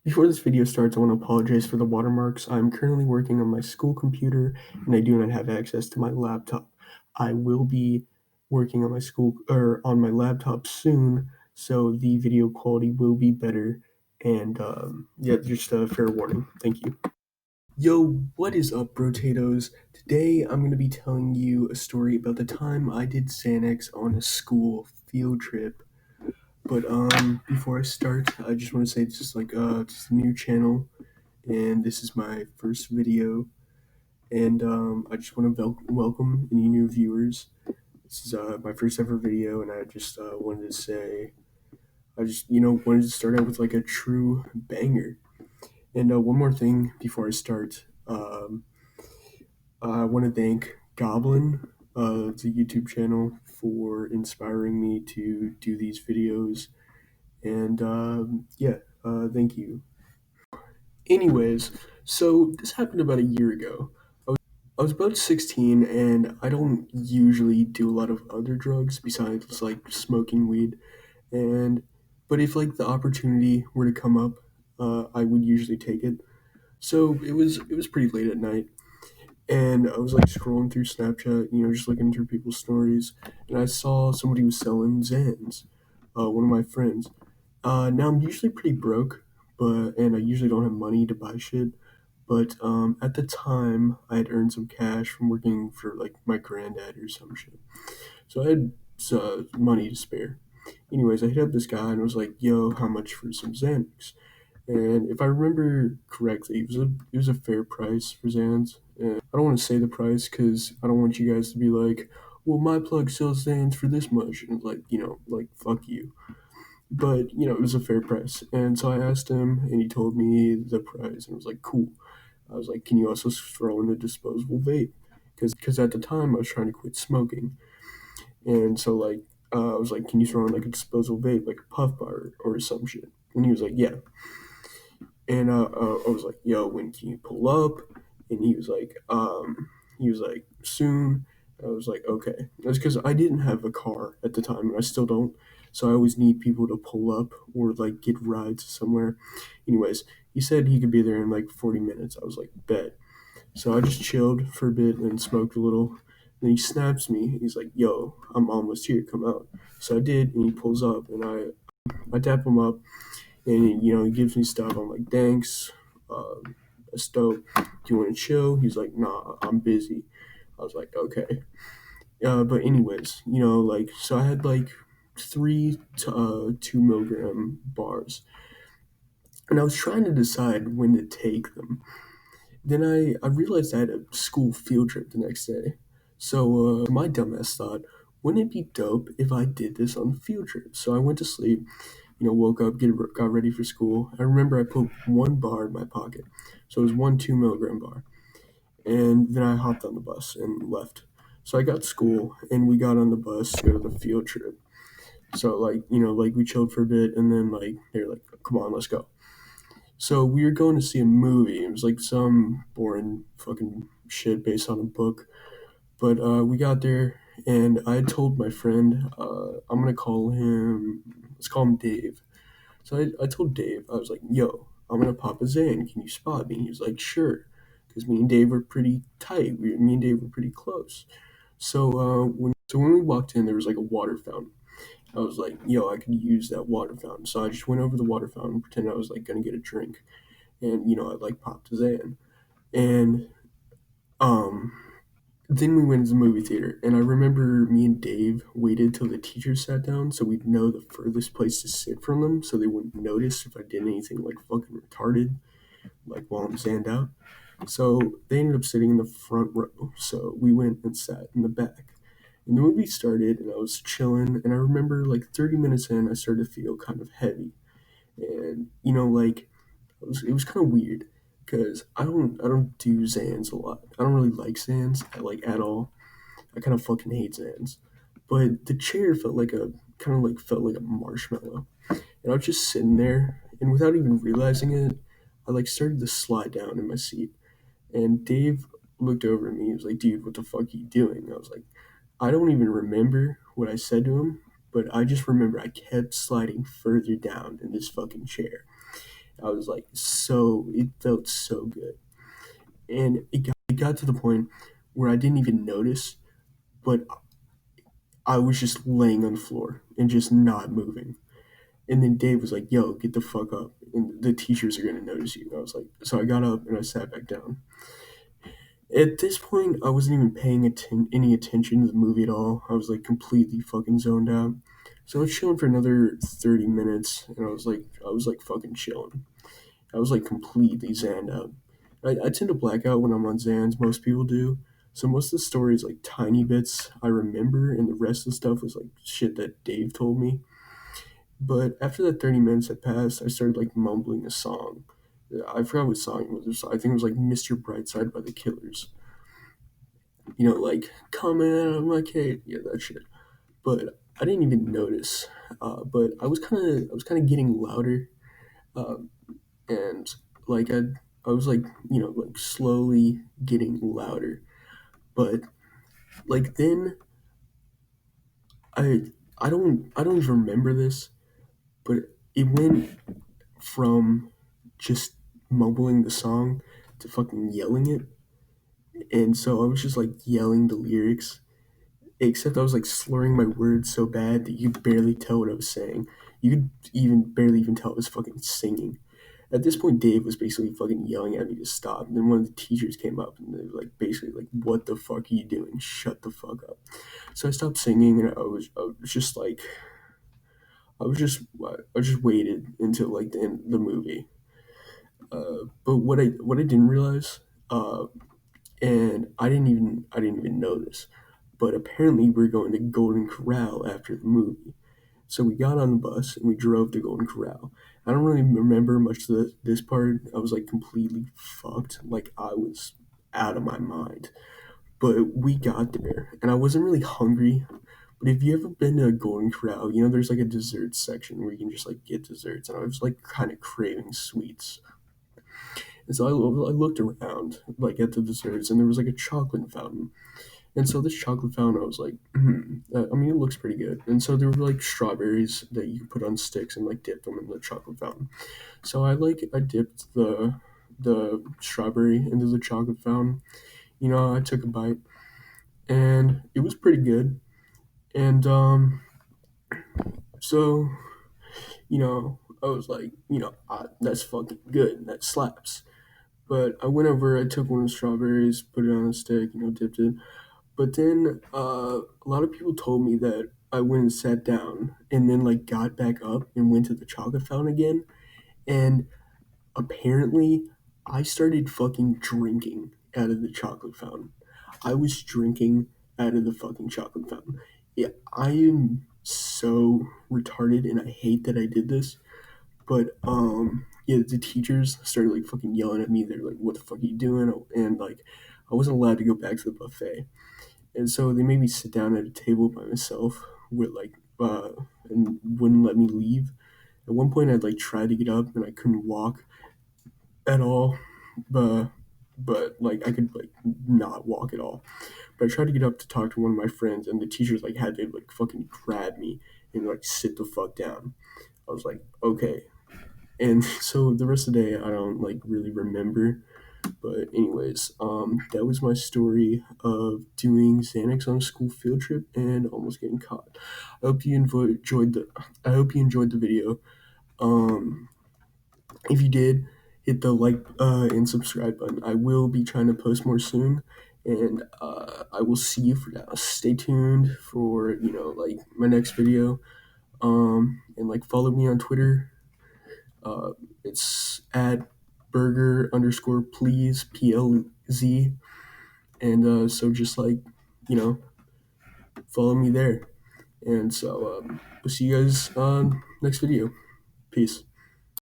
Before this video starts, I want to apologize for the watermarks. I'm currently working on my school computer and I do not have access to my laptop. I will be working on my school or on my laptop soon, so the video quality will be better. And yeah, just a fair warning. Thank you. Yo, what is up, potatoes? Today I'm going to be telling you a story about the time I did Xanax on a school field trip. But before I start, I just want to say this is just a new channel, and this is my first video, and I just want to welcome any new viewers. This is my first ever video, and I just wanted to say I just wanted to start out with like a true banger. And one more thing before I start, I want to thank Goblin, it's a YouTube channel, for inspiring me to do these videos. And yeah, thank you. Anyways, so this happened about a year ago. I was about 16 and I don't usually do a lot of other drugs besides like smoking weed. And but if like the opportunity were to come up, I would usually take it. So it was pretty late at night and I was like scrolling through Snapchat, just looking through people's stories, and I saw somebody was selling Zans, one of my friends. Now I'm usually pretty broke, and I usually don't have money to buy shit. But at the time, I had earned some cash from working for like my granddad or some shit, so I had money to spare. Anyways, I hit up this guy and was like, "Yo, how much for some Xanax?" And if I remember correctly, it was a fair price for Xans. I don't want to say the price because I don't want you guys to be like, "Well, my plug sells Xans for this much," and like like fuck you. But it was a fair price, and so I asked him, and he told me the price, and I was like, "Cool." I was like, "Can you also throw in a disposable vape?" Because at the time I was trying to quit smoking, and so like I was like, "Can you throw in like a disposable vape, like a puff bar or some shit?" And he was like, "Yeah." And I was like, "Yo, when can you pull up?" And he was like, "Soon." I was like, "Okay." That's because I didn't have a car at the time, and I still don't. So I always need people to pull up or like get rides somewhere. Anyways, he said he could be there in like 40 minutes. I was like, "Bet." So I just chilled for a bit and smoked a little. Then he snaps me. He's like, "Yo, I'm almost here. Come out." So I did, and he pulls up, and I tap him up, and he gives me stuff. I'm like, "Thanks, that's dope. Do you want to chill?" He's like, "Nah, I'm busy." I was like, "Okay." But anyways, like so I had like three 2 milligram bars, and I was trying to decide when to take them. Then I realized I had a school field trip the next day. So my dumbass thought, wouldn't it be dope if I did this on the field trip? So I went to sleep, woke up, got ready for school. I remember I put one bar in my pocket. So it was one 2 milligram bar. And then I hopped on the bus and left. So I got to school and we got on the bus to go to the field trip. So like, like we chilled for a bit and then like they're like, "Come on, let's go." So we were going to see a movie. It was like some boring fucking shit based on a book. But we got there and I had told my friend, I'm gonna call him, let's call him Dave. So I told Dave, I was like, "Yo, I'm gonna pop a Zan. Can you spot me?" He was like, "Sure," because me and Dave were pretty tight. Me and Dave were pretty close. So when we walked in, there was like a water fountain. I was like, "Yo, I could use that water fountain." So I just went over the water fountain, pretended I was like gonna get a drink, and I like popped a Zan, and um. Then we went to the movie theater, and I remember me and Dave waited till the teachers sat down so we'd know the furthest place to sit from them so they wouldn't notice if I did anything like fucking retarded, like while I'm zanned out. So they ended up sitting in the front row, so we went and sat in the back. And the movie started, and I was chilling, and I remember like 30 minutes in, I started to feel kind of heavy. And, like, it was kind of weird because I don't do Zans a lot. I don't really like Zans, like, at all. I kind of fucking hate Zans. But the chair felt like a marshmallow. And I was just sitting there, and without even realizing it, I like started to slide down in my seat. And Dave looked over at me. He was like, "Dude, what the fuck are you doing?" I was like, I don't even remember what I said to him, but I just remember I kept sliding further down in this fucking chair. I was like, so it felt so good, and it got to the point where I didn't even notice, but I was just laying on the floor and just not moving. And then Dave was like, "Yo, get the fuck up, and the teachers are gonna notice you." And I was like, so I got up and I sat back down. At this point, I wasn't even paying any attention to the movie at all. I was like completely fucking zoned out. So I was chilling for another 30 minutes, and I was like fucking chilling. I was like completely zanned out. I tend to black out when I'm on Zans. Most people do. So most of the story is like tiny bits I remember, and the rest of the stuff was like shit that Dave told me. But after that 30 minutes had passed, I started like mumbling a song. I forgot what song it was. I think it was like Mr. Brightside by the Killers. Like coming out of my cave. Yeah, that shit. But I didn't even notice. But I was kind of getting louder, um, and like I was like like slowly getting louder. But like then I I don't even remember this, but it went from just mumbling the song to fucking yelling it. And so I was just like yelling the lyrics, except I was like slurring my words so bad that you could barely tell what I was saying. You could even barely even tell I was fucking singing. At this point, Dave was basically fucking yelling at me to stop. And then one of the teachers came up and they were like, basically, like, what the fuck are you doing? Shut the fuck up. So I stopped singing and I was just like, I just waited until like the end of the movie. But what I didn't realize, uh, and I didn't even know this, but apparently we're going to Golden Corral after the movie. So we got on the bus and we drove to Golden Corral. I don't really remember much of this part. I was like completely fucked, like I was out of my mind. But we got there, and I wasn't really hungry. But if you ever been to a Golden Corral, there's like a dessert section where you can just like get desserts, and I was like kind of craving sweets. And so I looked around like at the desserts, and there was like a chocolate fountain. And so this chocolate fountain, I was like, I mean, it looks pretty good. And so there were like strawberries that you could put on sticks and like dip them in the chocolate fountain. So I dipped the strawberry into the chocolate fountain. I took a bite, and it was pretty good. And so I was like, that's fucking good. That slaps. But I went over, I took one of the strawberries, put it on a stick, dipped it. But then a lot of people told me that I went and sat down and then like got back up and went to the chocolate fountain again. And apparently I started fucking drinking out of the chocolate fountain. I was drinking out of the fucking chocolate fountain. Yeah, I am so retarded and I hate that I did this. But yeah, the teachers started like fucking yelling at me. They're like, "What the fuck are you doing?" And like, I wasn't allowed to go back to the buffet, and so they made me sit down at a table by myself with like, and wouldn't let me leave. At one point, I'd like tried to get up and I couldn't walk at all, but like I could like not walk at all. But I tried to get up to talk to one of my friends, and the teachers like had to like fucking grab me and like sit the fuck down. I was like, okay. And so the rest of the day, I don't like really remember. But anyways, that was my story of doing Xanax on a school field trip and almost getting caught. I hope you enjoyed the. I hope you enjoyed the video. Um, if you did, hit the like and subscribe button. I will be trying to post more soon, and I will see you for now. Stay tuned for like my next video. And like follow me on Twitter. Uh, it's at burger underscore please PLZ, and so just like you know follow me there. And so we'll see you guys on next video. Peace.